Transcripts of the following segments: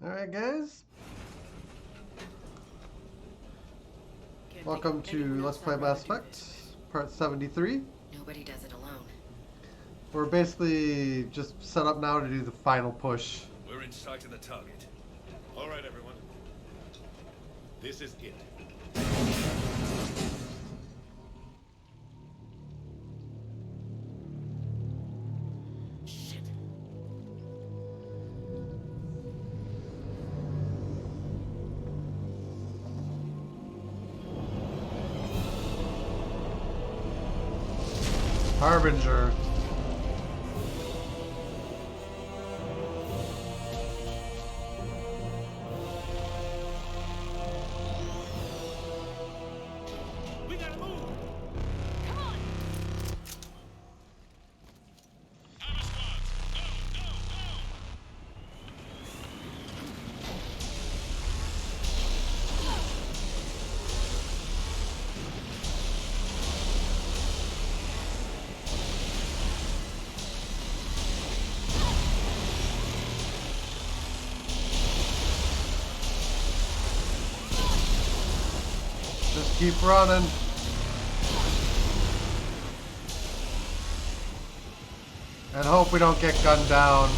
Alright guys, welcome to Let's Play Mass Effect, part 73. Nobody does it alone. We're basically just set up now to do the final push. We're in sight of the target. All right, everyone. This is it. Shit. Harbinger. We gotta move. Come on! Hammer squads. Go, go, go. Just keep running. And hope we don't get gunned down.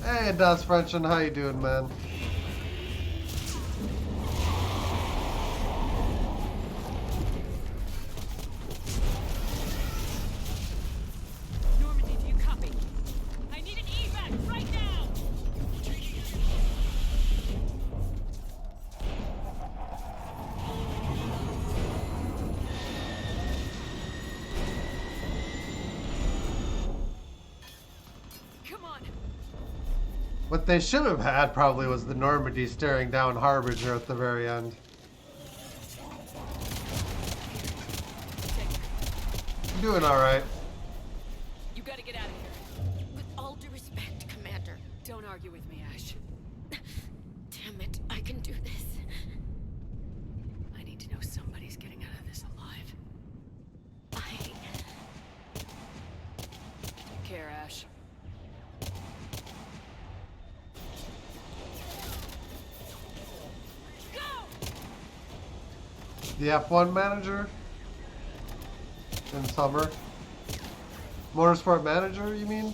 Hey, Das Frenchin, how you doing, man? Normandy, do you copy? I need an evac right now! Come on! What they should have had probably was the Normandy staring down Harbinger at the very end. Doing alright. You gotta get out of here. With all due respect, Commander. Don't argue with me, Ash. Damn it, I can do this. I need to know somebody's getting out of this alive. Take care, Ash. Go! The F1 manager in summer. Motorsport manager, you mean?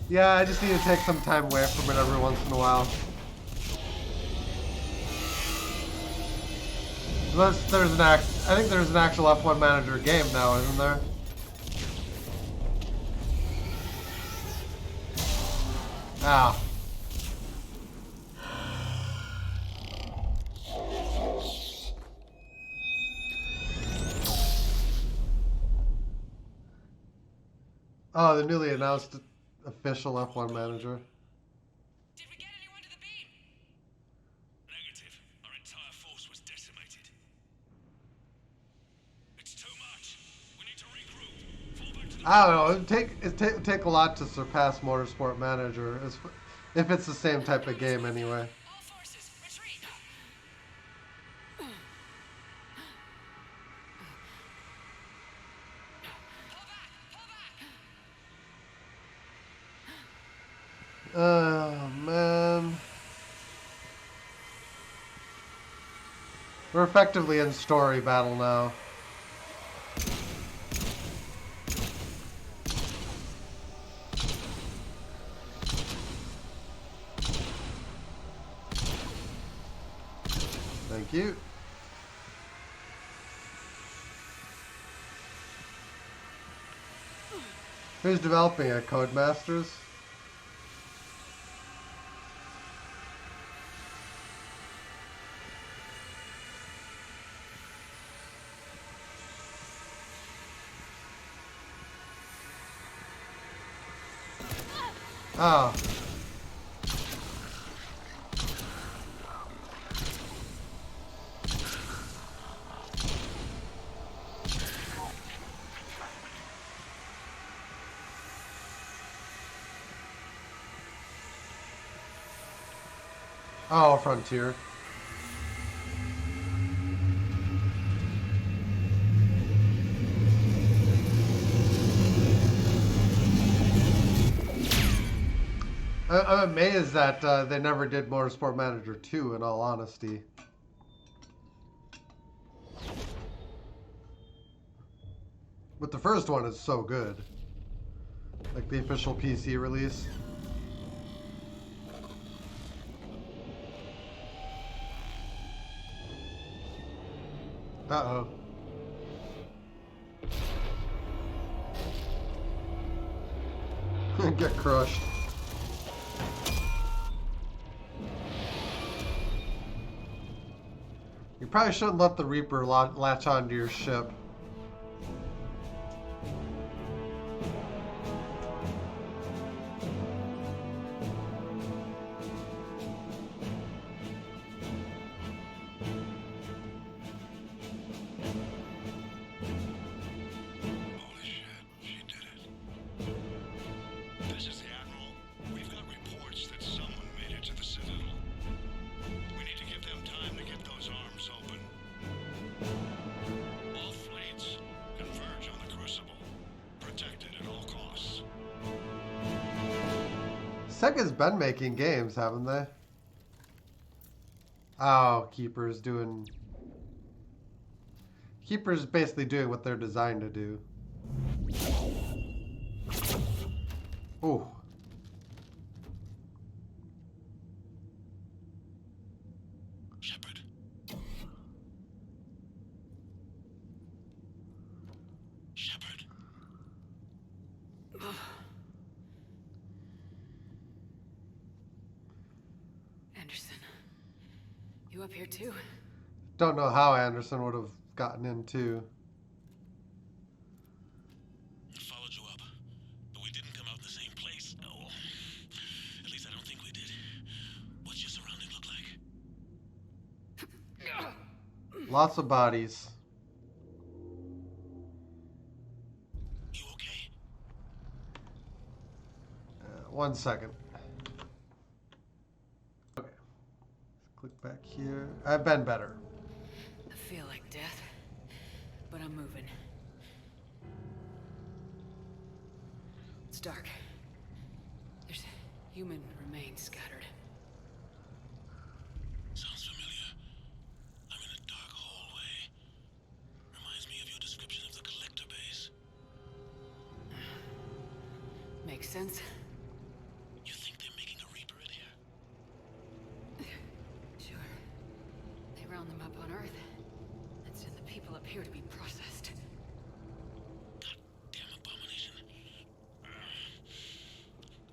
Yeah, I just need to take some time away from it every once in a while. Unless there's an I think there's an actual F1 manager game now, isn't there? Ah. Oh, the newly announced official F1 manager. Did we get anyone to the beam? Negative. Our entire force was decimated. It's too much. We need to regroup. Fall back to the... I don't know. It'd take a lot to surpass Motorsport Manager, if it's the same type of game anyway. All forces, retreat! Oh man, we're effectively in story battle now. Thank you. Who's developing it? Codemasters? Oh. Oh, Frontier. I'm amazed that they never did Motorsport Manager 2, in all honesty. But the first one is so good. Like the official PC release. Uh-oh. Get crushed. You probably shouldn't let the Reaper latch onto your ship. Holy shit, she did it. This is the Admiral. We've got reports that someone made it to the Citadel. We need to give them time to get those arms open. All fleets converge on the Crucible. Protected at all costs. Sega's been making games, haven't they? Oh, Keeper's basically doing what they're designed to do. Ooh. Shepard. Shepard. Anderson, you up here too? Don't know how Anderson would have gotten in too. Followed you up, but we didn't come out in the same place. Oh, at least I don't think we did. What's your surrounding look like? Lots of bodies. You okay? 1 second. Okay. Click back here. I've been better. I feel like death, but I'm moving. It's dark. There's human remains scattered. Sounds familiar. I'm in a dark hallway. Reminds me of your description of the collector base. Makes sense. You think they're making a Reaper in here? Sure. They round them up on Earth and send the people up here to be processed. Goddamn abomination.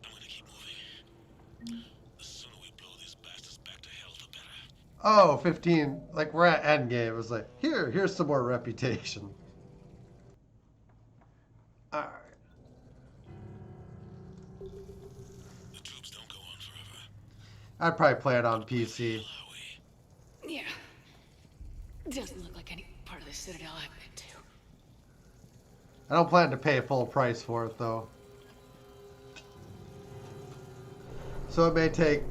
I'm gonna keep moving. The sooner we blow these bastards back to hell, the better. Oh, 15. Like, we're at endgame. It was like, here's some more reputation. Alright. The troops don't go on forever. I'd probably play it on PC. Are we? Yeah. Doesn't look like any part of the Citadel I've been to. I don't plan to pay full price for it, though. So it may take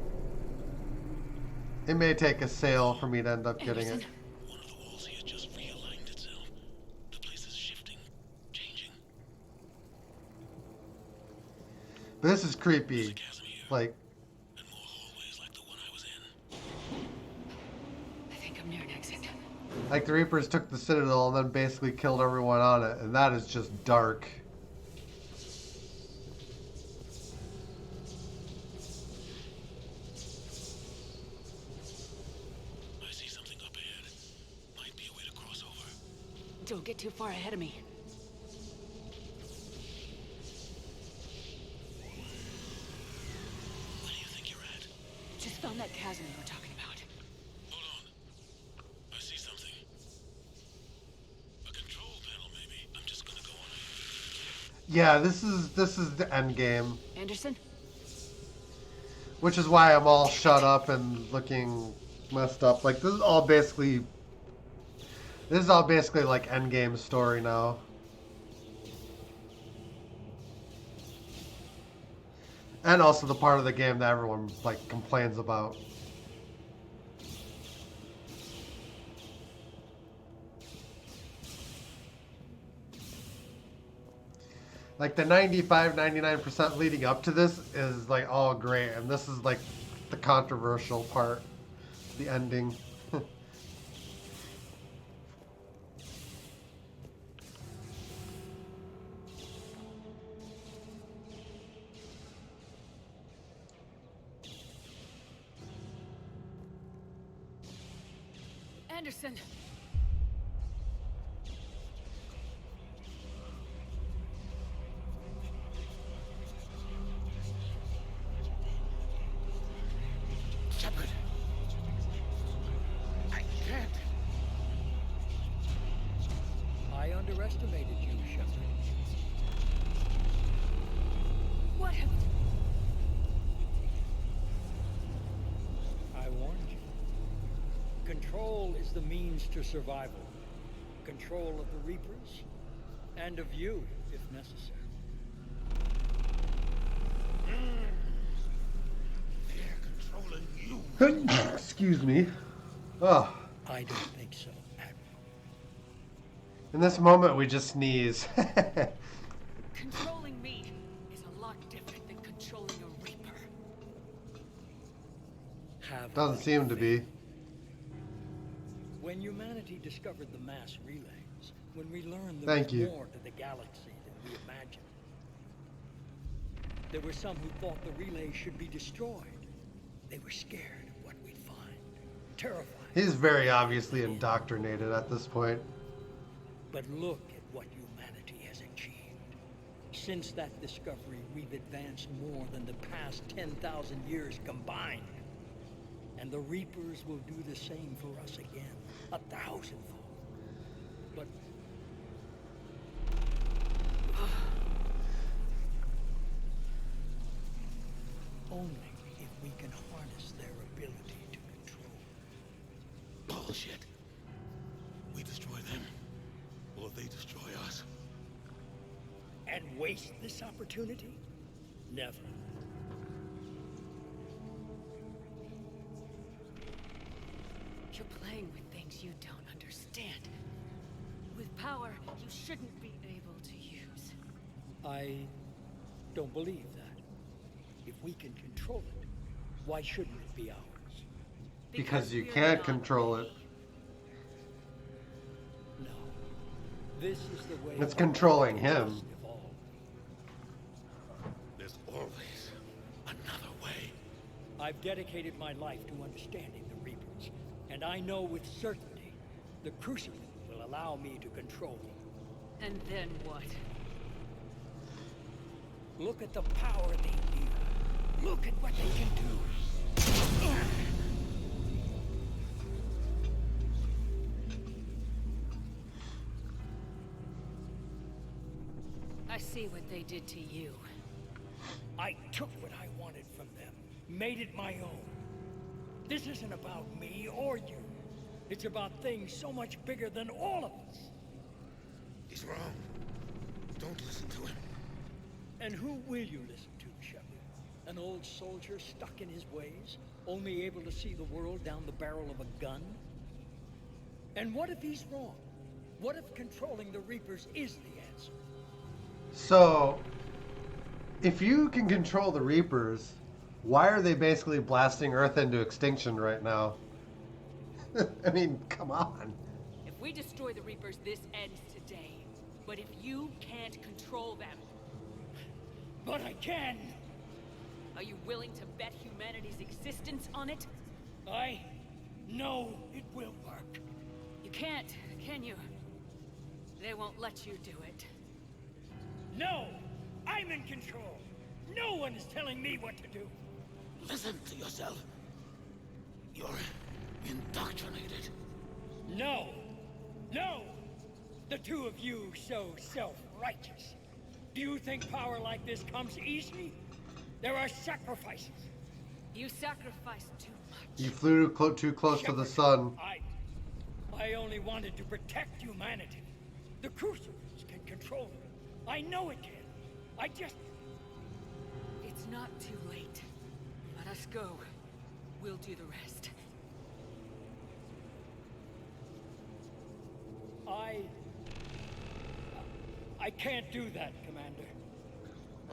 a sale for me to end up getting it. Anderson, One of the walls here just realigned itself. The place is shifting, changing. But this is creepy. Chasm here, Like, and more hallways like the one I was in. I think I'm near an exit. like the Reapers took the Citadel and then basically killed everyone on it, and that is just dark. I see something up ahead. Might be a way to cross over. Don't get too far ahead of me. Where do you think you're at? Just found that chasm you were talking about. Hold on. I see something. A control panel, maybe. I'm just gonna go on it. Yeah, this is the end game, Anderson? which is why I'm all shut up and looking messed up. Like, this is all basically like end game story now. And also the part of the game that everyone like complains about. Like the 95, 99% leading up to this is like all great, and this is like the controversial part, the ending. Anderson! Shepard! I can't! I underestimated you, Shepard. What have... I warned you. Control is the means to survival. Control of the Reapers, and of you, if necessary. They're controlling you! Excuse me. Oh, I don't think so, Admiral. in this moment we just sneeze. Controlling me is a lot different than controlling a Reaper. Have Doesn't seem to be. When humanity discovered the mass relays, when we learned there Thank was you. more to the galaxy than we imagined, there were some who thought the relays should be destroyed. They were scared of what we'd find, terrified. He's very obviously indoctrinated at this point. But look at what humanity has achieved. Since that discovery, we've advanced more than the past 10,000 years combined. And the Reapers will do the same for us again, 1,000-fold. But only if we can harness their ability to control. Bullshit. We destroy them, or they destroy us. And waste this opportunity? Never. You're playing with things you don't understand. With power you shouldn't be able to use. I don't believe that. If we can control it, why shouldn't it be ours? Because you we're can't not control it. me. No. This is the way It's controlling we him. must evolve. There's always another way. I've dedicated my life to understanding the Reapers, and I know with certainty the Crucible will allow me to control them. And then what? Look at the power they wield. Look at what they can do. I see what they did to you. I took what I wanted from them, made it my own. This isn't about me or you. It's about things so much bigger than all of us. He's wrong. Don't listen to him. And who will you listen to, Shepard? An old soldier stuck in his ways, only able to see the world down the barrel of a gun? And what if he's wrong? What if controlling the Reapers is the answer? So, if you can control the Reapers, why are they basically blasting Earth into extinction right now? I mean, come on. If we destroy the Reapers, this ends today. But if you can't control them, But I can! are you willing to bet humanity's existence on it? I know it will work. You can't, can you? They won't let you do it. No! I'm in control! No one is telling me what to do! Listen to yourself. You're indoctrinated. No! No! The two of you so self-righteous. Do you think power like this comes easily? There are sacrifices. You sacrificed too much. You flew too close to the sun. I only wanted to protect humanity. The Crucibles can control it. I know it can. I just... It's not too late. Let us go. We'll do the rest. I can't do that, Commander.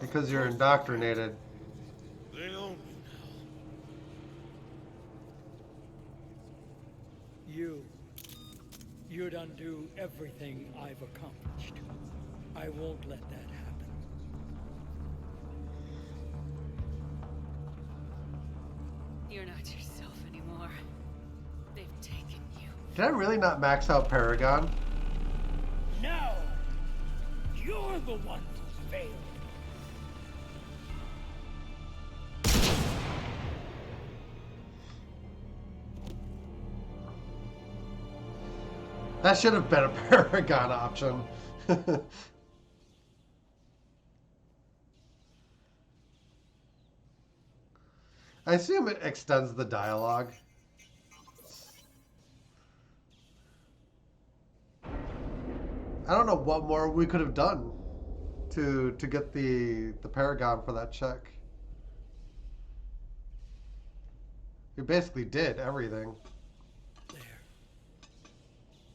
Because you're indoctrinated. They own you now. You'd undo everything I've accomplished. I won't let that happen. You're not yourself anymore. They've taken you. Did I really not max out Paragon? Now, you're the one who failed. That should have been a Paragon option. I assume it extends the dialogue. I don't know what more we could have done to get the Paragon for that check. We basically did everything. There.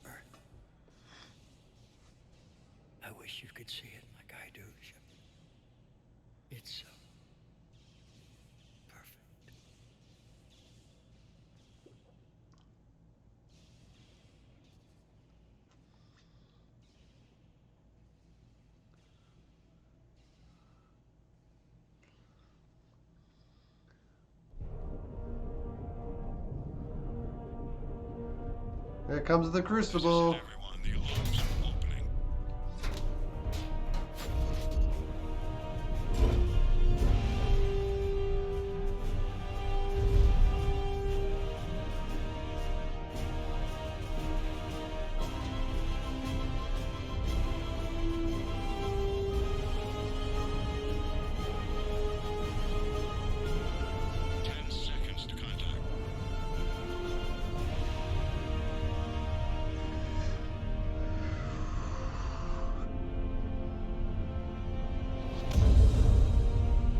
Earth. I wish you could see it like I do, Shepard. It's so perfect. Here comes the Crucible. Everyone, the alarms are opening. Ten seconds to contact.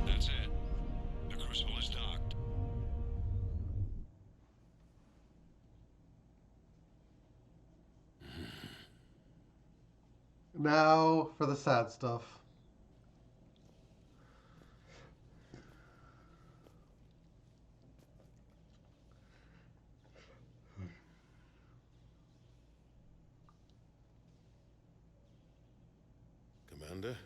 That's it. The Crucible is docked. Now for the sad stuff. Commander?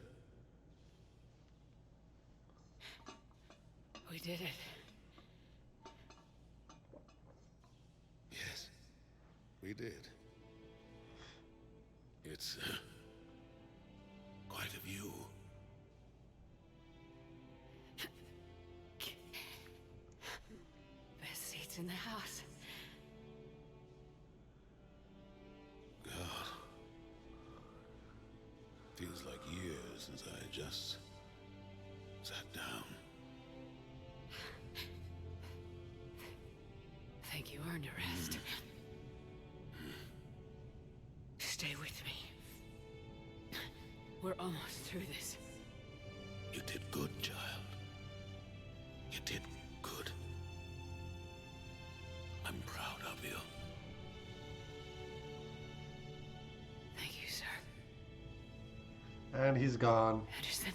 We did it. Yes, we did. It's quite a view. Best seats in the house. God. Feels like years since I just sat down. Think you earned a rest. Stay with me. We're almost through this. You did good, child. You did good. I'm proud of you. Thank you, sir. And he's gone. Anderson.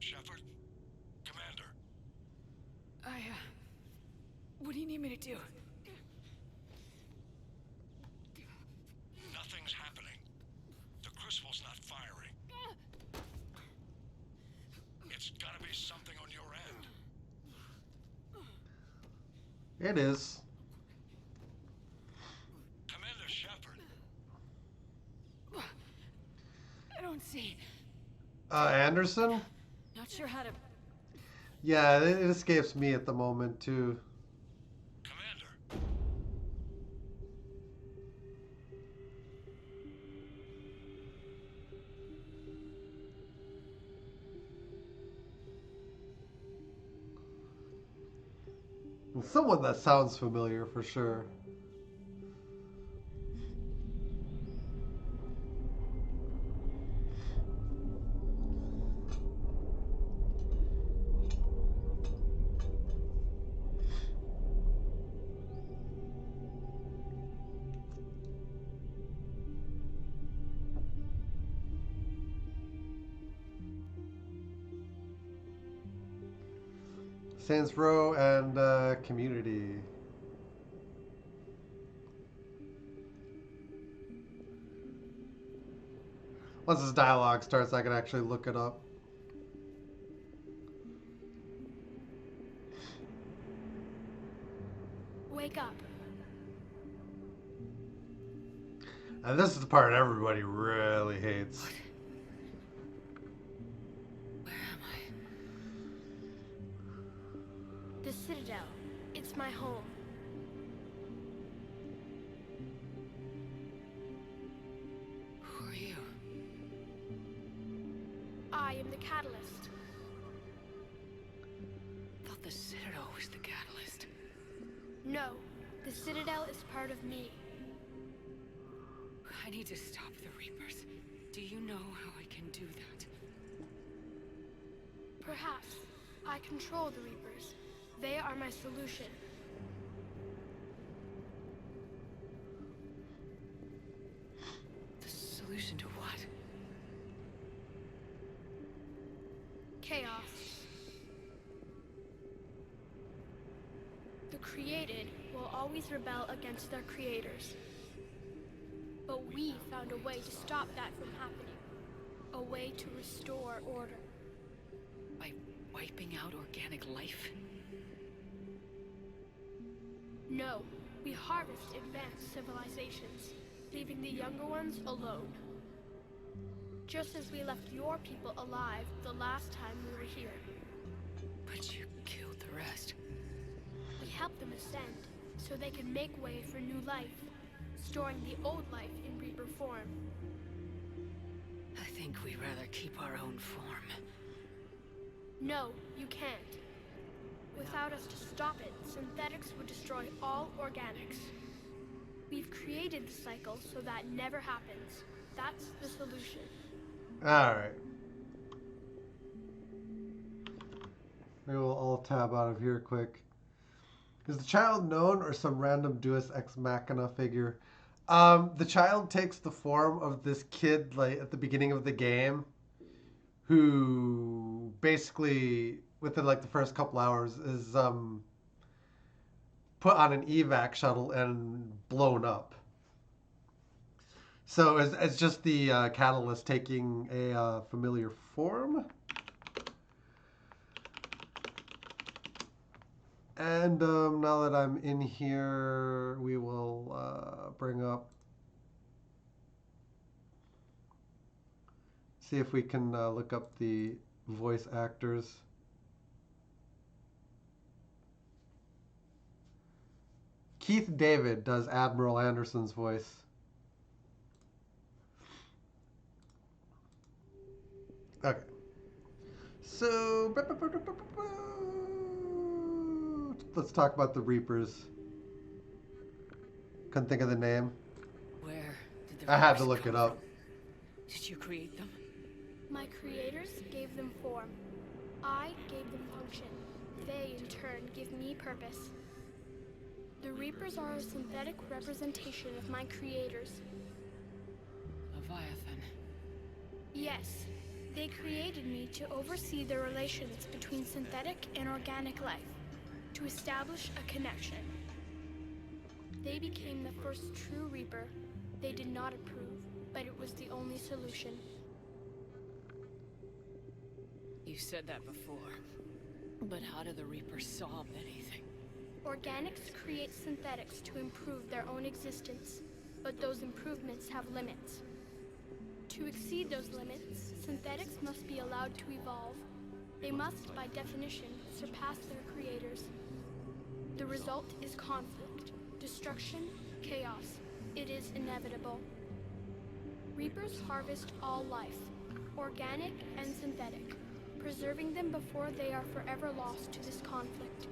Shepard? Commander? What do you need me to do? Nothing's happening. The Crucible's not firing. It's gotta be something on your end. It is. Commander Shepard. I don't see. Anderson? Not sure how to. Yeah, it escapes me at the moment, too. Commander. Someone that sounds familiar for sure. Saints Row and Community. Once this dialogue starts, I can actually look it up. Wake up. And this is the part everybody really hates. Where am I? The Citadel. It's my home. Who are you? I am the Catalyst. Thought the Citadel was the catalyst. No, the Citadel is part of me. I need to stop the Reapers. Do you know how I can do that? Perhaps. I control the Reapers. They are my solution. The solution to what? Chaos. The created will always rebel against their creators. But we found a way to stop that from happening. A way to restore order. By wiping out organic life? No, we harvest advanced civilizations, leaving the younger ones alone. Just as we left your people alive the last time we were here. But you killed the rest. We helped them ascend, so they can make way for new life, storing the old life in Reaper form. I think we'd rather keep our own form. No, you can't. Without us to stop it, synthetics would destroy all organics. We've created the cycle so that never happens. That's the solution. Alright. Maybe we'll all tab out of here quick. Is the child known or some random Deus Ex Machina figure? The child takes the form of this kid like at the beginning of the game who basically within like the first couple hours is put on an evac shuttle and blown up. So it's just the catalyst taking a familiar form. And now that I'm in here, we will bring up, see if we can look up the voice actors. Keith David does Admiral Anderson's voice. Okay. So, let's talk about the Reapers. Couldn't think of the name. Where did the I had to Reapers look come it up. from? Did you create them? My creators gave them form. I gave them function. They, in turn, give me purpose. The Reapers are a synthetic representation of my creators. Leviathan. Yes, they created me to oversee the relations between synthetic and organic life, to establish a connection. They became the first true Reaper. They did not approve, but it was the only solution. You said that before. But how do the Reapers solve anything? Organics create synthetics to improve their own existence, but those improvements have limits. To exceed those limits, synthetics must be allowed to evolve. They must, by definition, surpass their creators. The result is conflict, destruction, chaos. It is inevitable. Reapers harvest all life, organic and synthetic, preserving them before they are forever lost to this conflict.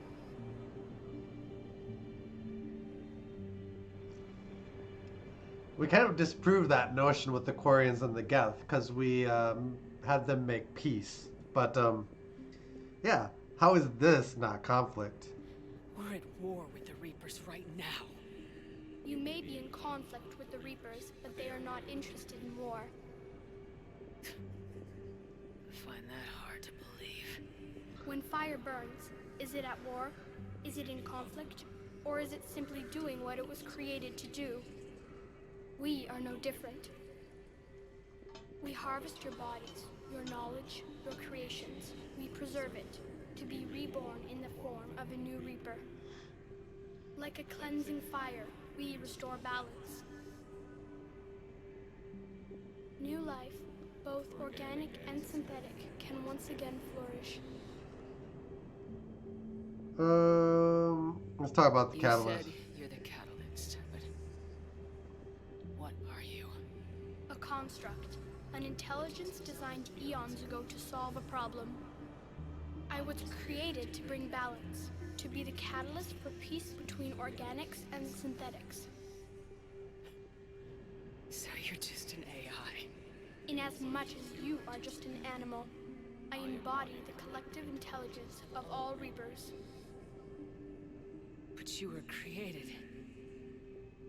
We kind of disproved that notion with the Quarians and the Geth because we had them make peace. But, yeah, how is this not conflict? We're at war with the Reapers right now. You may be in conflict with the Reapers, but they are not interested in war. I find that hard to believe. When fire burns, Is it at war? Is it in conflict? Or is it simply doing what it was created to do? We are no different. We harvest your bodies, your knowledge, your creations. We preserve it, to be reborn in the form of a new Reaper. Like a cleansing fire, we restore balance. New life, both organic and synthetic, can once again flourish. Let's talk about the You catalyst. said you're the catalyst, but what are you? A construct, an intelligence designed eons ago to solve a problem. I was created to bring balance, to be the catalyst for peace between organics and synthetics. So you're just an AI. Inasmuch as you are just an animal, I embody the collective intelligence of all Reapers. But you were created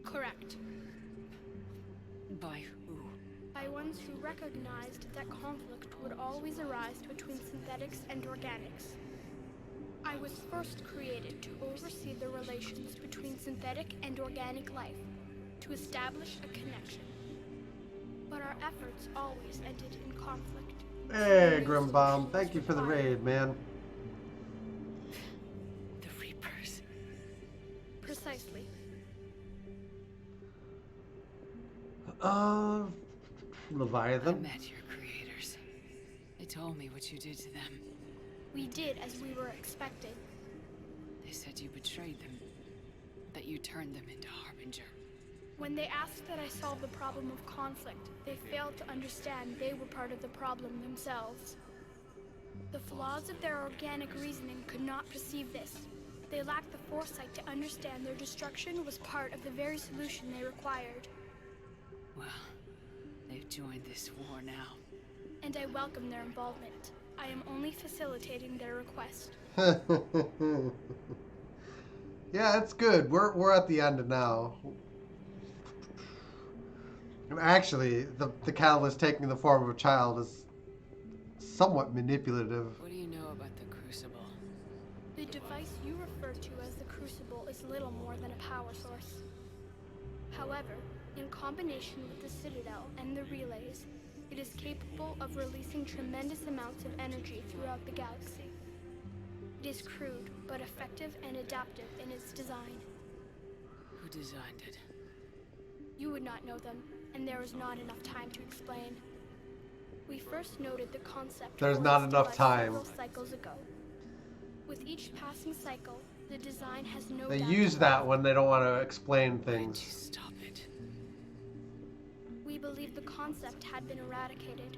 Correct. by who? By ones who recognized that conflict would always arise between synthetics and organics. I was first created to oversee the relations between synthetic and organic life, to establish a connection. But our efforts always ended in conflict. Hey, Grimbomb, thank you for the raid, man. The Reapers. Precisely. I Leviathan. met your creators. They told me what you did to them. We did as we were expected. They said you betrayed them, that you turned them into Harbinger. When they asked that I solve the problem of conflict, they failed to understand they were part of the problem themselves. The flaws of their organic reasoning could not perceive this. They lacked the foresight to understand their destruction was part of the very solution they required. Well, they've joined this war now. And I welcome their involvement. I am only facilitating their request. Yeah, it's good. We're at the end now. And actually, the catalyst taking the form of a child is somewhat manipulative. What do you know about the Crucible? The device you refer to as the Crucible is little more than a power source. However, in combination with the Citadel and the relays, it is capable of releasing tremendous amounts of energy throughout the galaxy. It is crude, but effective and adaptive in its design. Who designed it? You would not know them, and there is not enough time to explain. We first noted the concept. There's for not this enough device time. several cycles ago. With each passing cycle, the design has no They doubt use evolved. that when they don't want to explain Why didn't you things. stop it? We believe the concept had been eradicated.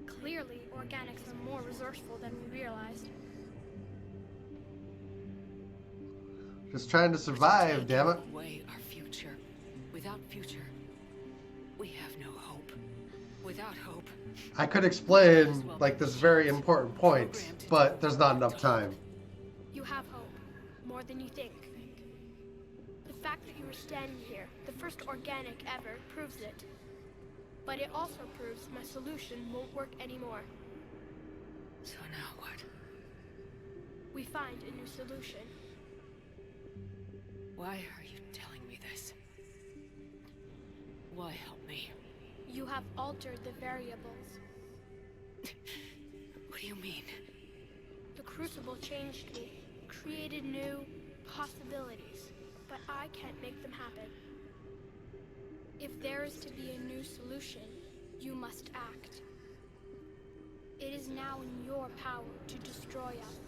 Clearly, organics are more resourceful than we realized. Just trying to survive, damn it. Away our future. Without future, we have no hope. Without hope, I could explain, like, this very important point, but there's not enough time. You have hope, more than you think. The fact that you are standing here, the first organic ever, proves it. But it also proves my solution won't work anymore. so now what? We find a new solution. Why are you telling me this? Why help me? You have altered the variables. What do you mean? The Crucible changed me, created new possibilities, but I can't make them happen. If there is to be a new solution, you must act. It is now in your power to destroy us.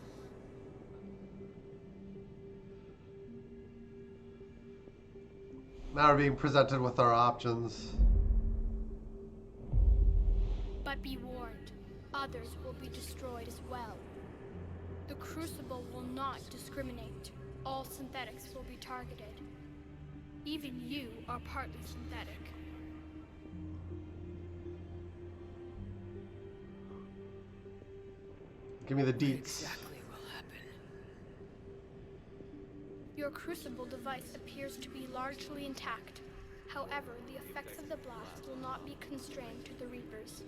Now we're being presented with our options. But be warned, others will be destroyed as well. The Crucible will not discriminate. All synthetics will be targeted. Even you are partly synthetic. Give me the What deets. exactly will happen? Your Crucible device appears to be largely intact. However, the effects of the blast will not be constrained to the Reapers.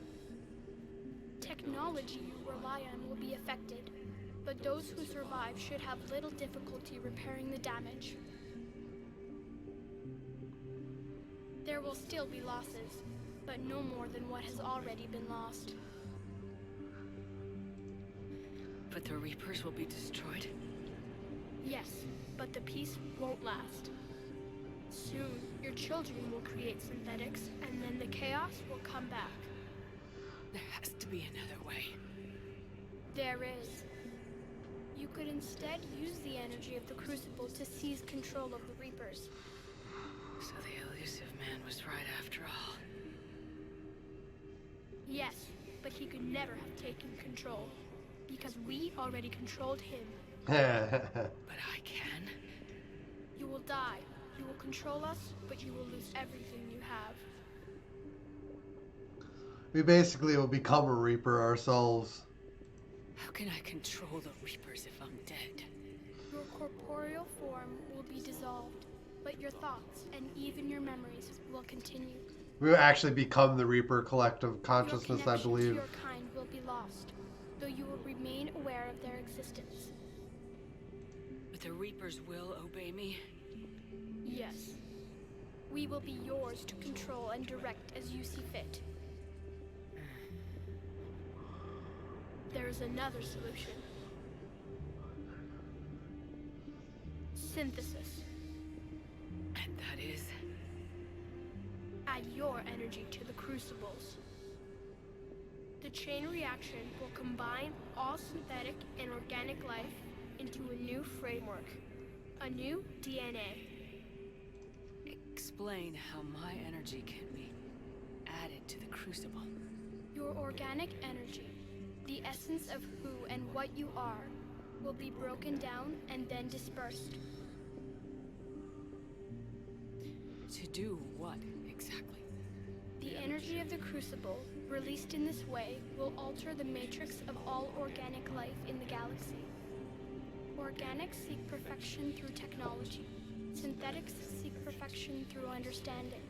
Technology you rely on will be affected. but those who survive should have little difficulty repairing the damage. There will still be losses, but no more than what has already been lost. But the Reapers will be destroyed? Yes, but the peace won't last. Soon, your children will create synthetics, and then the chaos will come back. There has to be another way. There is. You could instead use the energy of the Crucible to seize control of the Reapers. So the elusive man was right after all. Yes, but he could never have taken control, because we already controlled him. But I can? You will die. You will control us, but you will lose everything you have. We basically will become a Reaper ourselves. How can I control the Reapers if I'm dead? Your corporeal form will be dissolved, but your thoughts and even your memories will continue. We will actually become the Reaper collective consciousness, your I believe. Your kind will be lost, though you will remain aware of their existence. But the Reapers will obey me? Yes. We will be yours to control and direct as you see fit. There is another solution. Synthesis. And that is? Add your energy to the crucibles. The chain reaction will combine all synthetic and organic life into a new framework, a new DNA. Explain how my energy can be added to the Crucible. Your organic energy, the essence of who and what you are, will be broken down and then dispersed. To do what, exactly? The energy of the Crucible, released in this way, will alter the matrix of all organic life in the galaxy. Organics seek perfection through technology. Synthetics seek perfection through understanding.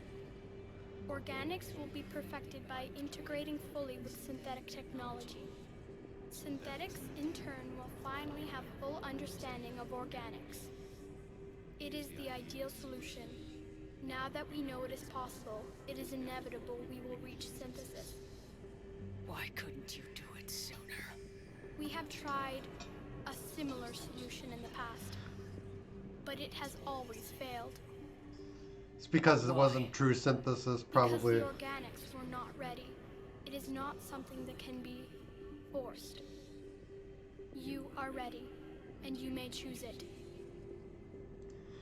Organics will be perfected by integrating fully with synthetic technology. Synthetics, in turn, will finally have full understanding of organics. It is the ideal solution. Now that we know it is possible, it is inevitable we will reach synthesis. Why couldn't you do it sooner? We have tried a similar solution in the past, but it has always failed. It's because it wasn't true synthesis, probably. Because the organics were not ready. It is not something that can be forced. You are ready, and you may choose it.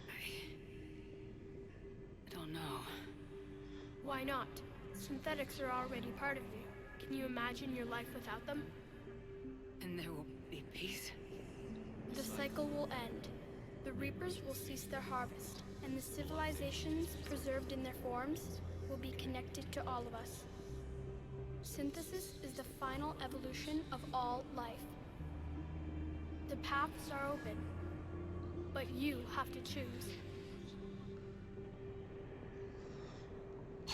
I don't know. Why not? Synthetics are already part of you. Can you imagine your life without them? And there will be peace? The cycle will end. The Reapers will cease their harvest, and the civilizations preserved in their forms will be connected to all of us. Synthesis is the final evolution of all life. The paths are open, but you have to choose.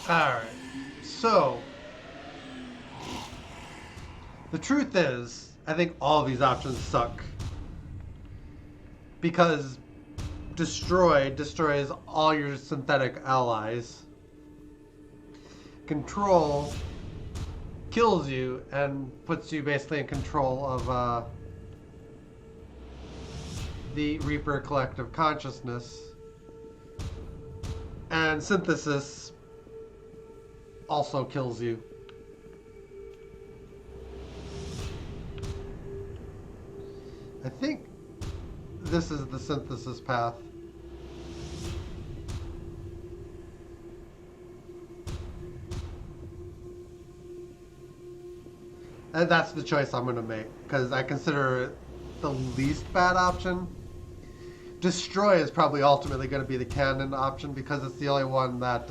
Alright, so the truth is, I think all of these options suck. Because destroys all your synthetic allies. Control kills you and puts you basically in control of the Reaper collective consciousness. And synthesis also kills you. I think this is the synthesis path. And that's the choice I'm going to make, because I consider it the least bad option. Destroy is probably ultimately going to be the canon option, because it's the only one that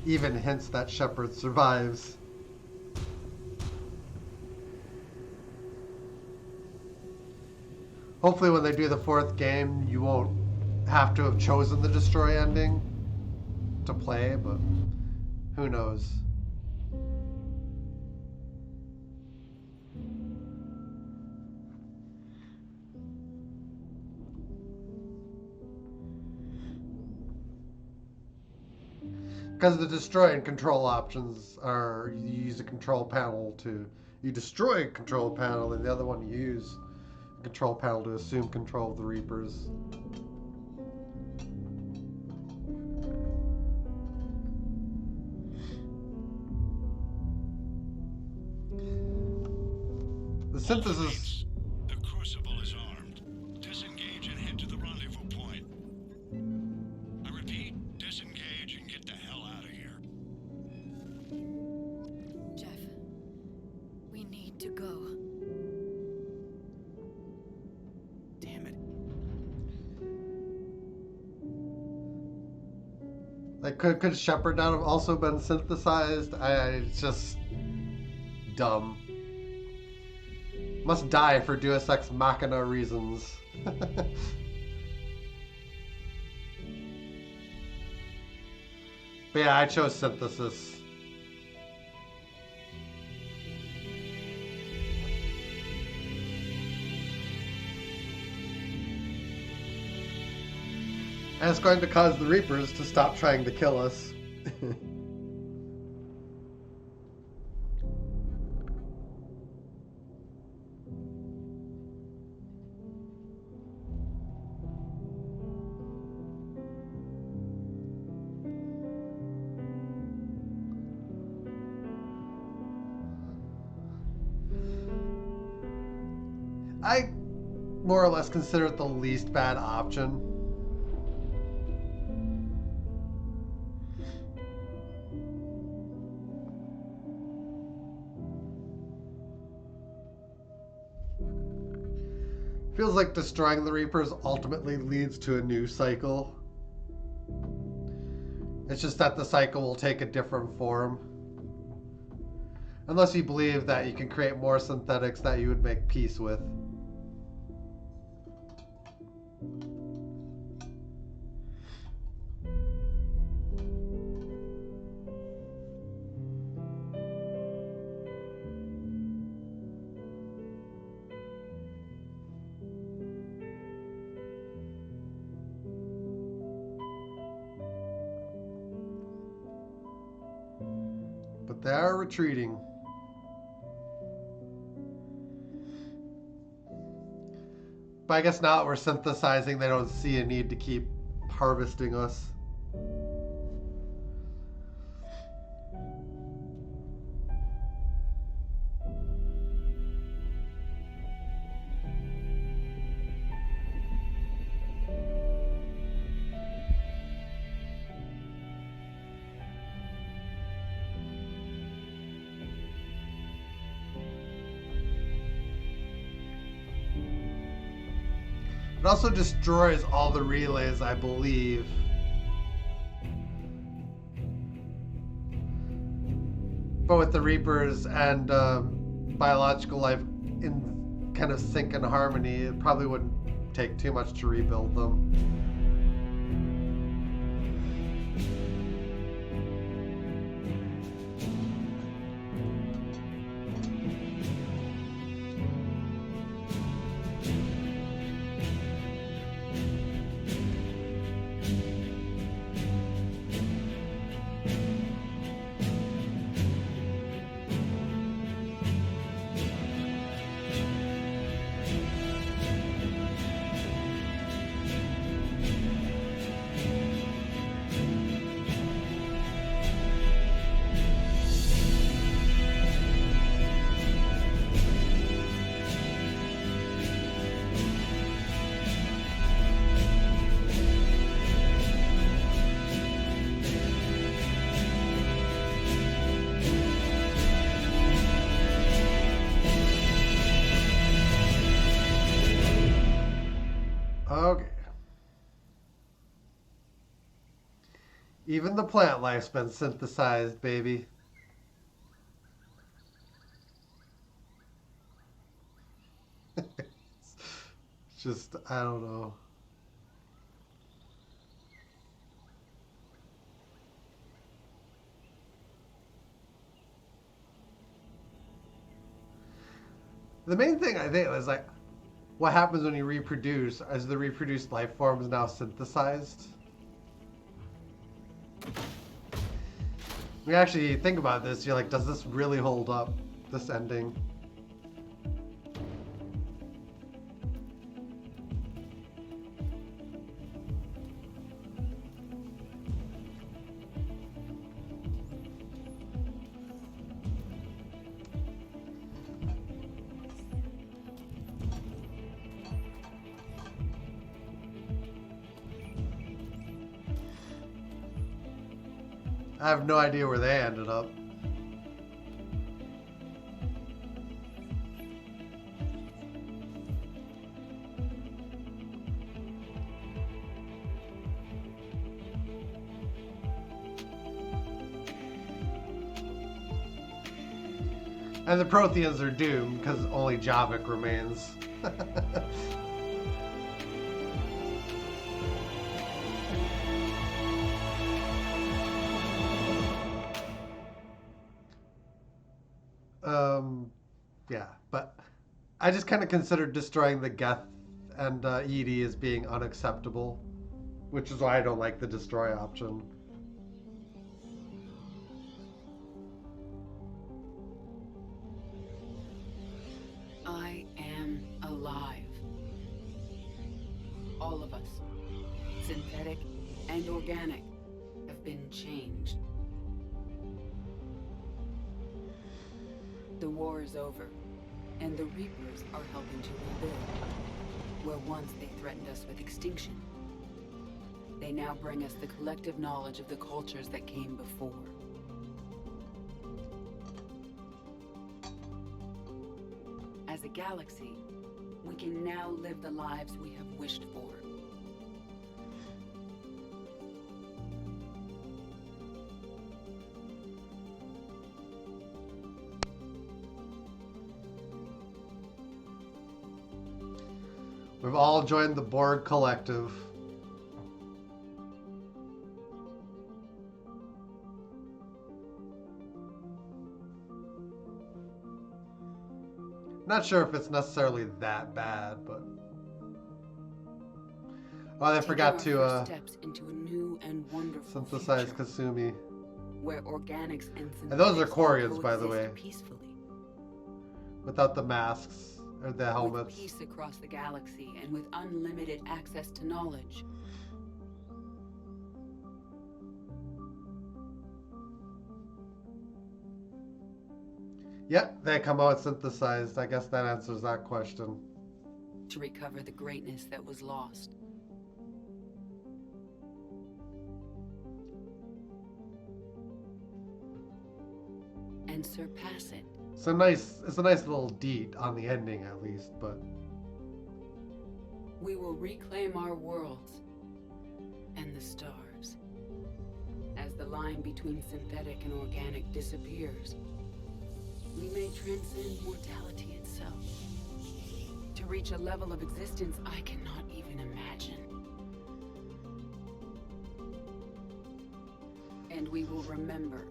even hints that Shepard survives. Hopefully when they do the fourth game, you won't have to have chosen the destroy ending to play, but who knows. Because the destroy and control options are, you use a control panel to, you destroy a control panel, and the other one you use a control panel to assume control of the Reapers. The synthesis. The Crucible is armed. Disengage and head to the rendezvous point. I repeat, disengage and get the hell out of here. Jeff, we need to go. Damn it. Like, could Shepard not have also been synthesized? It's just dumb. Must die for Deus Ex Machina reasons. But yeah, I chose synthesis. And it's going to cause the Reapers to stop trying to kill us. I more or less consider it the least bad option. Feels like destroying the Reapers ultimately leads to a new cycle. It's just that the cycle will take a different form. Unless you believe that you can create more synthetics that you would make peace with. But they are retreating. But I guess now that we're synthesizing, they don't see a need to keep harvesting us. It also destroys all the relays, I believe. But with the Reapers and biological life in kind of sync and harmony, it probably wouldn't take too much to rebuild them. Okay. Even the plant life's been synthesized, baby. It's just, I don't know. The main thing I think is like, what happens when you reproduce? Is the reproduced life forms now synthesized? You actually think about this, you're like, does this really hold up, this ending? I have no idea where they ended up. And the Protheans are doomed because only Javik remains. Yeah, but I just kind of considered destroying the Geth and Edie as being unacceptable, which is why I don't like the destroy option. I am alive. All of us, synthetic and organic, have been changed. The war is over, and the Reapers are helping to rebuild. Where once they threatened us with extinction, they now bring us the collective knowledge of the cultures that came before. As a galaxy, we can now live the lives we have wished for. We've all joined the Borg Collective. Not sure if it's necessarily that bad, but... Oh, they forgot to steps into a new and wonderful synthesize future, Kasumi. where organics and synthetics And those are Quarians, by the coexist way. Peacefully. Without the masks or the With helmets. peace across the galaxy and with unlimited access to knowledge. Yep, they come out synthesized. I guess that answers that question. To recover the greatness that was lost. And surpass it. It's a nice little deed on the ending at least, but We will reclaim our worlds and the stars. As the line between synthetic and organic disappears, we may transcend mortality itself. To reach a level of existence I cannot even imagine. And we will remember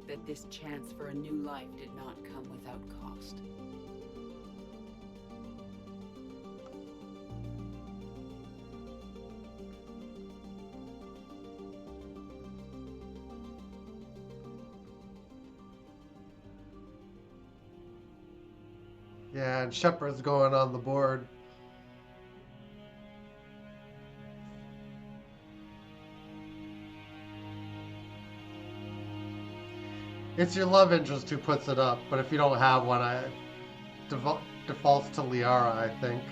that this chance for a new life did not come without cost. yeah, and Shepard's going on the board. It's your love interest who puts it up, but if you don't have one, I defaults to Liara, I think.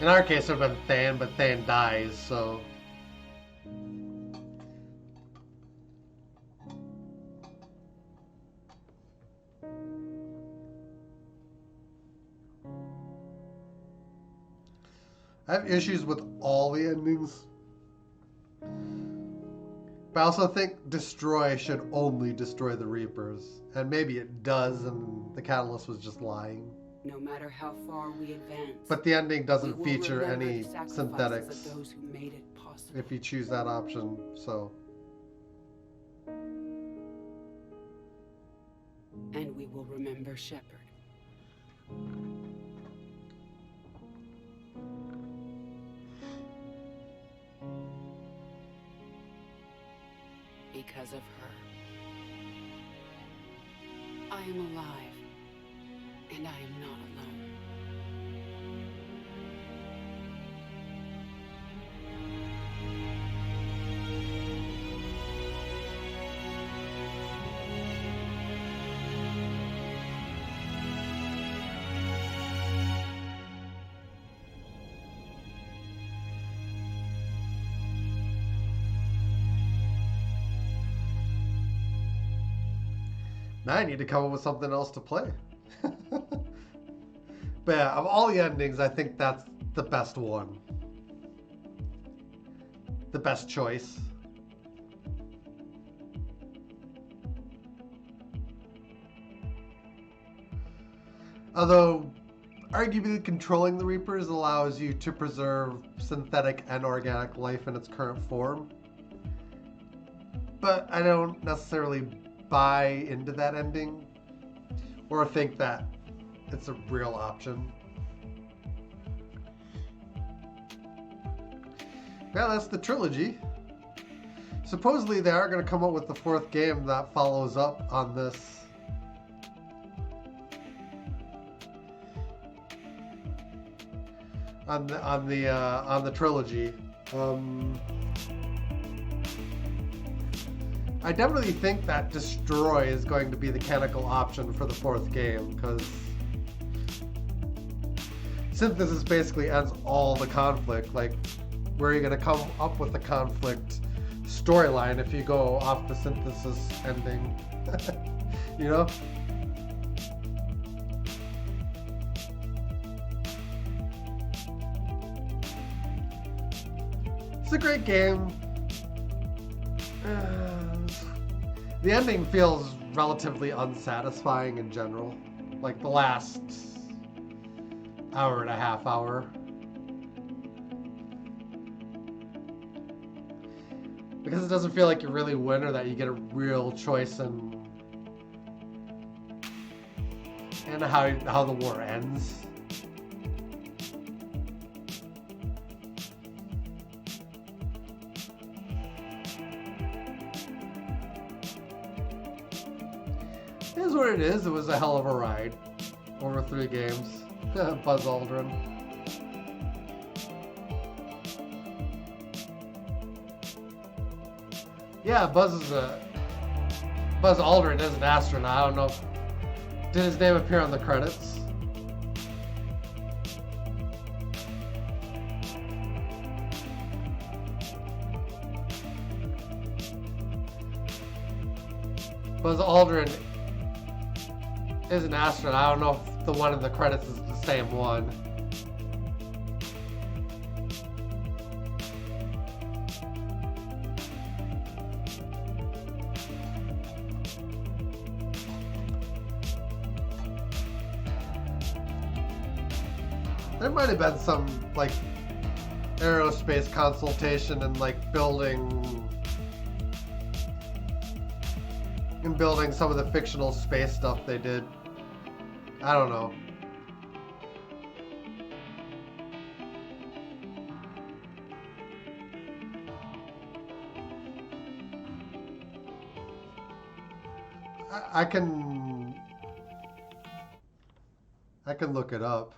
In our case, it would have been Thane, but Thane dies, so... I have issues with all the endings. But I also think Destroy should only destroy the Reapers. And maybe it does, and the Catalyst was just lying. No matter how far we advance, But the ending we doesn't will feature remember any the sacrifices synthetics of those who made it possible. if you choose that option, so... And we will remember Shepard. because of her. I am alive, and I am not alone. Now I need to come up with something else to play. But yeah, of all the endings, I think that's the best one. The best choice. Although, arguably controlling the Reapers allows you to preserve synthetic and organic life in its current form. But I don't necessarily buy into that ending or think that it's a real option. Yeah, that's the trilogy. Supposedly they are going to come up with the fourth game that follows up on this. On the trilogy. I definitely think that Destroy is going to be the canonical option for the fourth game, because Synthesis basically ends all the conflict. Like, where are you going to come up with the conflict storyline if you go off the Synthesis ending? You know? It's a great game. The ending feels relatively unsatisfying in general. Like the last hour and a half hour. Because it doesn't feel like you really win or that you get a real choice in how the war ends. It is what it is. It was a hell of a ride over 3 games. Buzz Aldrin. Yeah, Buzz Aldrin is an astronaut. I don't know. Did his name appear on the credits? Buzz Aldrin is an astronaut. I don't know if the one in the credits is the same one. There might have been some, like, aerospace consultation and, like, building some of the fictional space stuff they did. I don't know. I can look it up.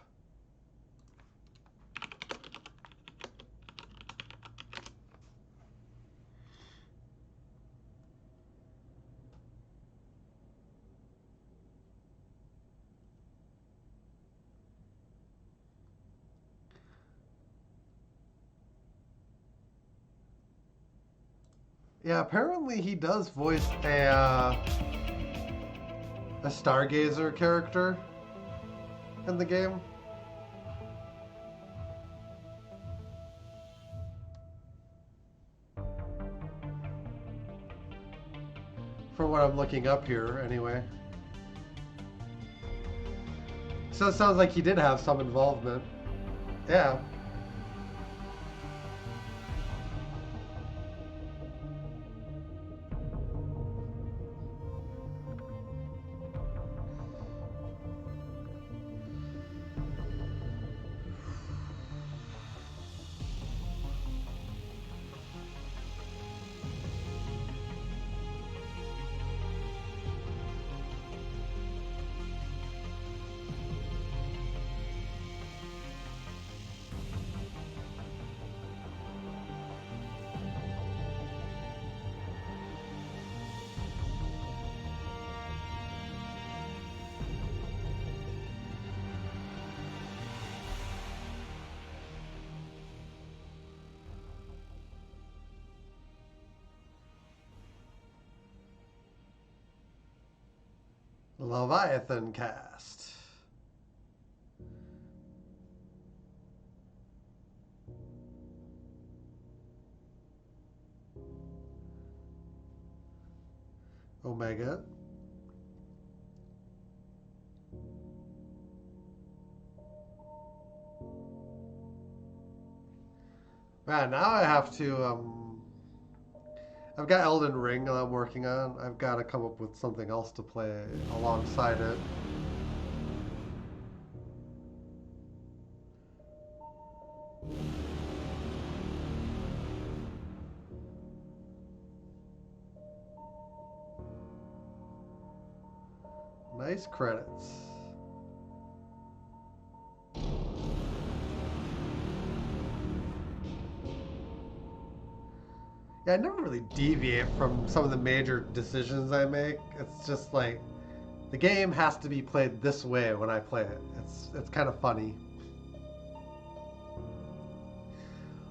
Yeah, apparently he does voice a Stargazer character in the game. From what I'm looking up here, anyway. So it sounds like he did have some involvement. Yeah. Leviathan cast. Omega. Man, now I have to, I've got Elden Ring that I'm working on. I've got to come up with something else to play alongside it. Nice credits. Yeah, I never really deviate from some of the major decisions I make. It's just like the game has to be played this way when I play it. It's kind of funny.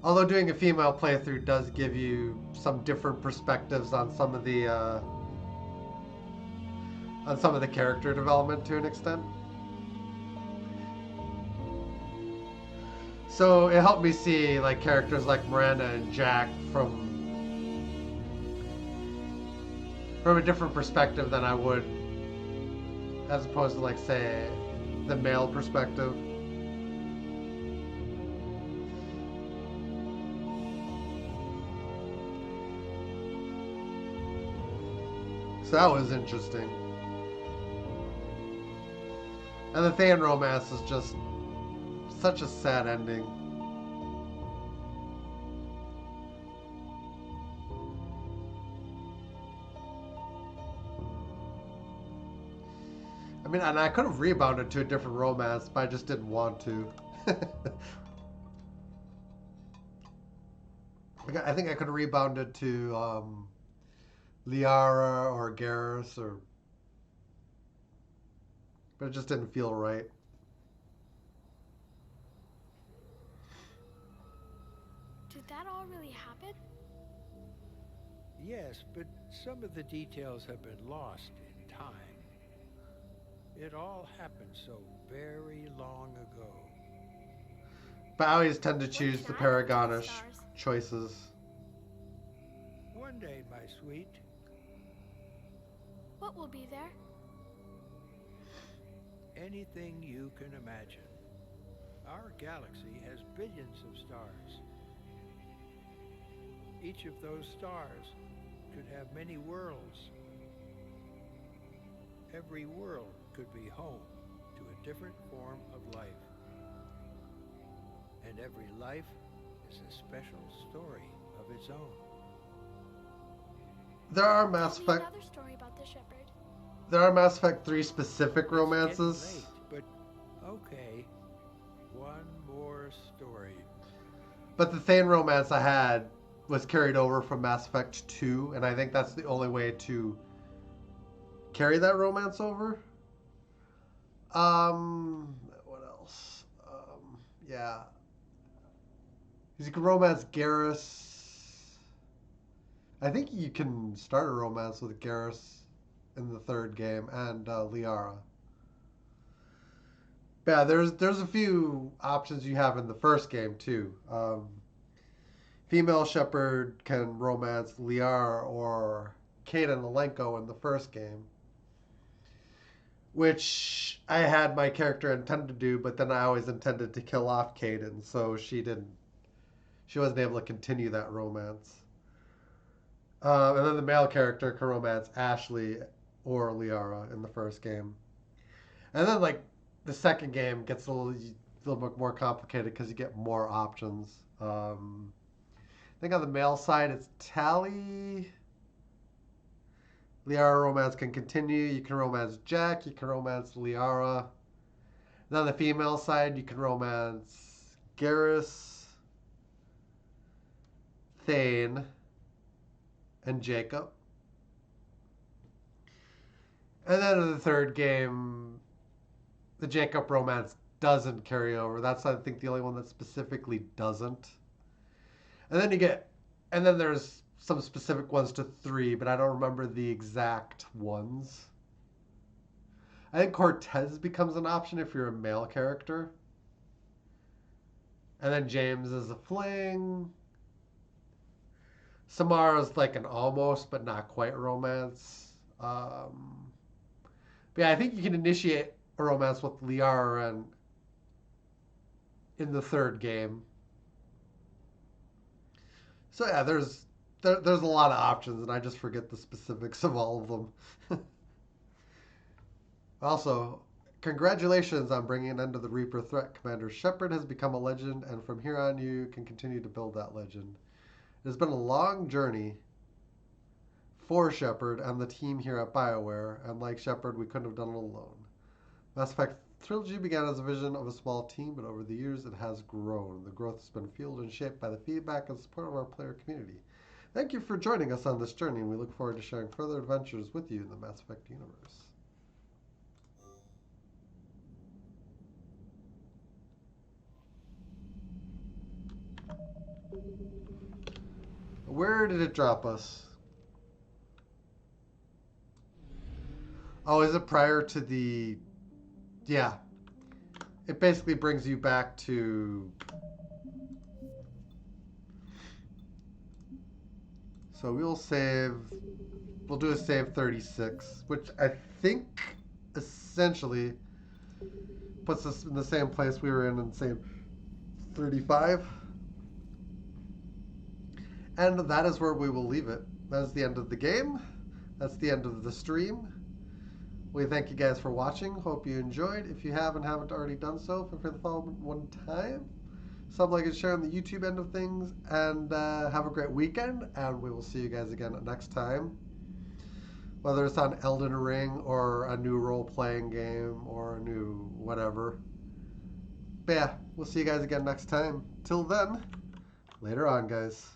Although doing a female playthrough does give you some different perspectives on some of the character development to an extent. So it helped me see like characters like Miranda and Jack from a different perspective than I would as opposed to like say the male perspective. So that was interesting. And the Thane romance is just such a sad ending. I mean, and I could have rebounded to a different romance, but I just didn't want to. I think I could have rebounded to Liara or Garrus, but it just didn't feel right. Did that all really happen? Yes, but some of the details have been lost in time. It all happened so very long ago. But I always tend to choose What the can I do with Paragonish stars? choices. One day, my sweet, What will be there? anything you can imagine. Our galaxy has billions of stars. Each of those stars could have many worlds. Every world could be home to a different form of life. And every life is a special story of its own. There are Mass Tell me Effect. another story about the shepherd. There are Mass Effect 3 specific It's getting romances. late, but okay. One more story. But the Thane romance I had was carried over from Mass Effect 2, and I think that's the only way to carry that romance over. What else? Yeah. You can romance Garrus. I think you can start a romance with Garrus in the third game, and Liara. Yeah, there's a few options you have in the first game too. Female Shepard can romance Liara or Kaden Alenko in the first game, which I had my character intend to do, but then I always intended to kill off Kaden, so she wasn't able to continue that romance. And then the male character can romance Ashley or Liara in the first game. And then, like, the second game gets a little bit more complicated because you get more options. I think on the male side, it's Tally. Liara romance can continue. You can romance Jack. You can romance Liara. And on the female side, you can romance Garrus, Thane, and Jacob. And then in the third game, the Jacob romance doesn't carry over. That's, I think, the only one that specifically doesn't. And then there's some specific ones to 3, but I don't remember the exact ones. I think Cortez becomes an option if you're a male character. And then James is a fling. Samara's like an almost, but not quite romance. But yeah, I think you can initiate a romance with Liara and in the third game. So yeah, there's a lot of options, and I just forget the specifics of all of them. Also, congratulations on bringing an end to the Reaper threat. Commander Shepard has become a legend, and from here on you can continue to build that legend. It has been a long journey for Shepard and the team here at BioWare, and like Shepard, we couldn't have done it alone. Mass Effect Trilogy began as a vision of a small team, but over the years it has grown. The growth has been fueled and shaped by the feedback and support of our player community. Thank you for joining us on this journey, and we look forward to sharing further adventures with you in the Mass Effect universe. Where did it drop us? Oh, is it prior to the... Yeah. It basically brings you back to... So we'll save... We'll do a save 36, which I think essentially puts us in the same place we were in save 35. And that is where we will leave it. That is the end of the game. That's the end of the stream. We thank you guys for watching. Hope you enjoyed. If you have and haven't already done so, feel free to follow one time. Sub, like, and share on the YouTube end of things. And have a great weekend. And we will see you guys again next time. Whether it's on Elden Ring or a new role-playing game or a new whatever. But yeah, we'll see you guys again next time. Till then, later on, guys.